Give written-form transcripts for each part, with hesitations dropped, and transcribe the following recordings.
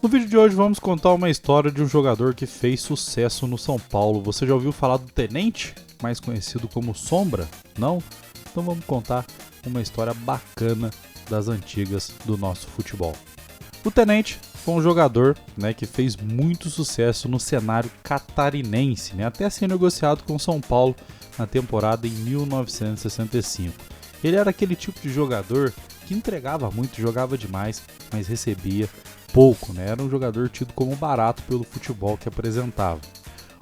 No vídeo de hoje vamos contar uma história de um jogador que fez sucesso no São Paulo. Você já ouviu falar do Tenente, mais conhecido como Sombra? Não? Então vamos contar uma história bacana das antigas do nosso futebol. O Tenente foi um jogador, que fez muito sucesso no cenário catarinense, até ser negociado com o São Paulo na temporada em 1965. Ele era aquele tipo de jogador que entregava muito, jogava demais, mas recebia pouco, Era um jogador tido como barato pelo futebol que apresentava.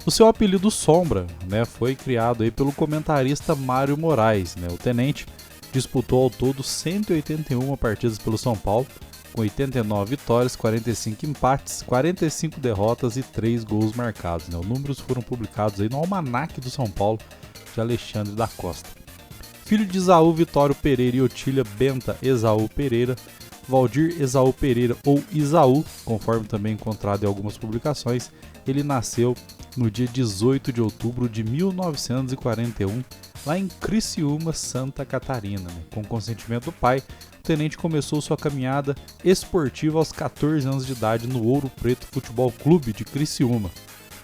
O seu apelido Sombra, foi criado aí pelo comentarista Mário Moraes, O Tenente disputou ao todo 181 partidas pelo São Paulo, com 89 vitórias, 45 empates, 45 derrotas e 3 gols marcados. Os números foram publicados aí no Almanaque do São Paulo de Alexandre da Costa. Filho de Esaú Vitório Pereira e Otília Benta Esaú Pereira, Valdir Esaú Pereira ou Isaú, conforme também encontrado em algumas publicações, ele nasceu no dia 18 de outubro de 1941, lá em Criciúma, Santa Catarina. Com consentimento do pai, o Tenente começou sua caminhada esportiva aos 14 anos de idade no Ouro Preto Futebol Clube de Criciúma,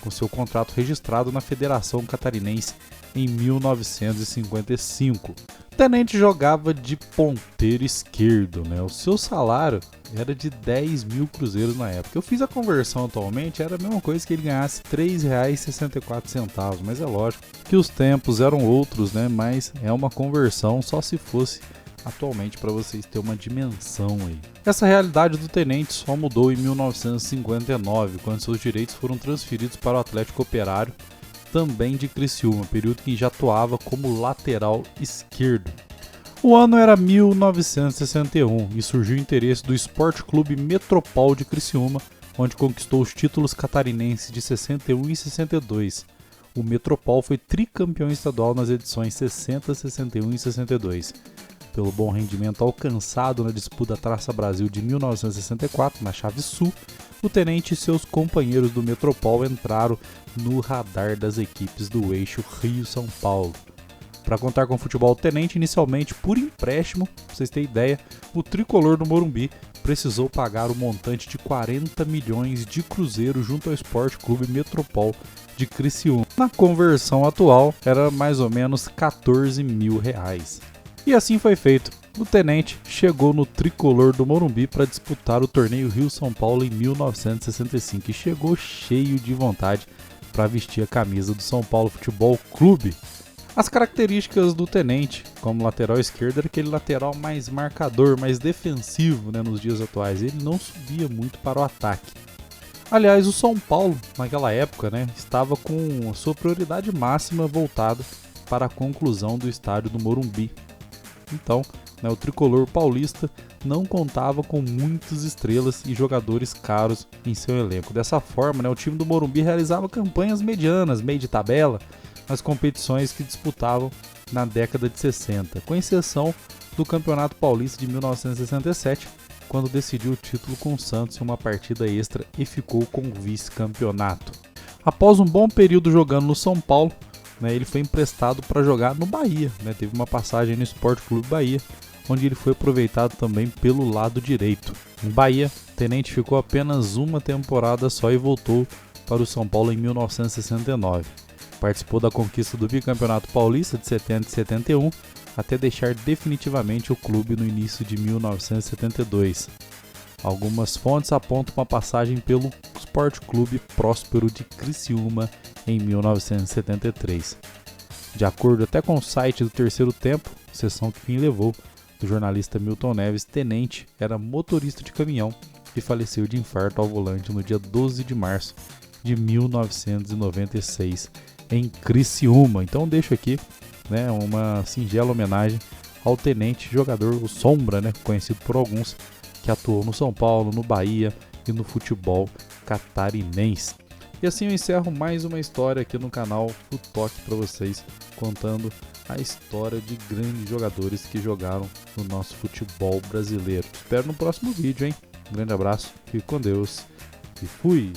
com seu contrato registrado na Federação Catarinense em 1955. O Tenente jogava de ponteiro esquerdo, O seu salário era de 10 mil cruzeiros na época. Eu fiz a conversão atualmente, era a mesma coisa que ele ganhasse R$ 3,64, mas é lógico que os tempos eram outros, Mas é uma conversão só se fosse atualmente para vocês terem uma dimensão aí. Essa realidade do Tenente só mudou em 1959, quando seus direitos foram transferidos para o Atlético Operário, também de Criciúma, período que já atuava como lateral esquerdo. O ano era 1961 e surgiu o interesse do Esporte Clube Metropol de Criciúma, onde conquistou os títulos catarinenses de 61 e 62. O Metropol foi tricampeão estadual nas edições 60, 61 e 62. Pelo bom rendimento alcançado na disputa Taça Brasil de 1964, na chave sul, o Tenente e seus companheiros do Metropol entraram no radar das equipes do eixo Rio-São Paulo. Para contar com o futebol Tenente, inicialmente por empréstimo, para vocês terem ideia, o tricolor do Morumbi precisou pagar o montante de 40 milhões de cruzeiros junto ao Esporte Clube Metropol de Criciúma. Na conversão atual, era mais ou menos R$14 mil. E assim foi feito. O Tenente chegou no tricolor do Morumbi para disputar o torneio Rio-São Paulo em 1965 e chegou cheio de vontade para vestir a camisa do São Paulo Futebol Clube. As características do Tenente como lateral esquerdo era aquele lateral mais marcador, mais defensivo, nos dias atuais. Ele não subia muito para o ataque. Aliás, o São Paulo, naquela época, estava com a sua prioridade máxima voltada para a conclusão do estádio do Morumbi. Então, o tricolor paulista não contava com muitas estrelas e jogadores caros em seu elenco. Dessa forma, o time do Morumbi realizava campanhas medianas, meio de tabela, nas competições que disputavam na década de 60, com exceção do Campeonato Paulista de 1967, quando decidiu o título com o Santos em uma partida extra e ficou com o vice-campeonato. Após um bom período jogando no São Paulo, ele foi emprestado para jogar no Bahia, teve uma passagem no Esporte Clube Bahia, onde ele foi aproveitado também pelo lado direito. Em Bahia, Tenente ficou apenas uma temporada só e voltou para o São Paulo em 1969. Participou da conquista do bicampeonato paulista de 70 e 71, até deixar definitivamente o clube no início de 1972. Algumas fontes apontam uma passagem pelo Esporte Clube Próspero de Criciúma em 1973. De acordo até com o site do Terceiro Tempo, sessão que fim levou, do jornalista Milton Neves, Tenente era motorista de caminhão e faleceu de infarto ao volante no dia 12 de março de 1996 em Criciúma. Então deixo aqui uma singela homenagem ao Tenente, jogador, o Sombra, conhecido por alguns, que atuou no São Paulo, no Bahia e no futebol catarinense. E assim eu encerro mais uma história aqui no canal do Toque para vocês, contando a história de grandes jogadores que jogaram no nosso futebol brasileiro. Te espero no próximo vídeo, hein? Um grande abraço, fique com Deus e fui!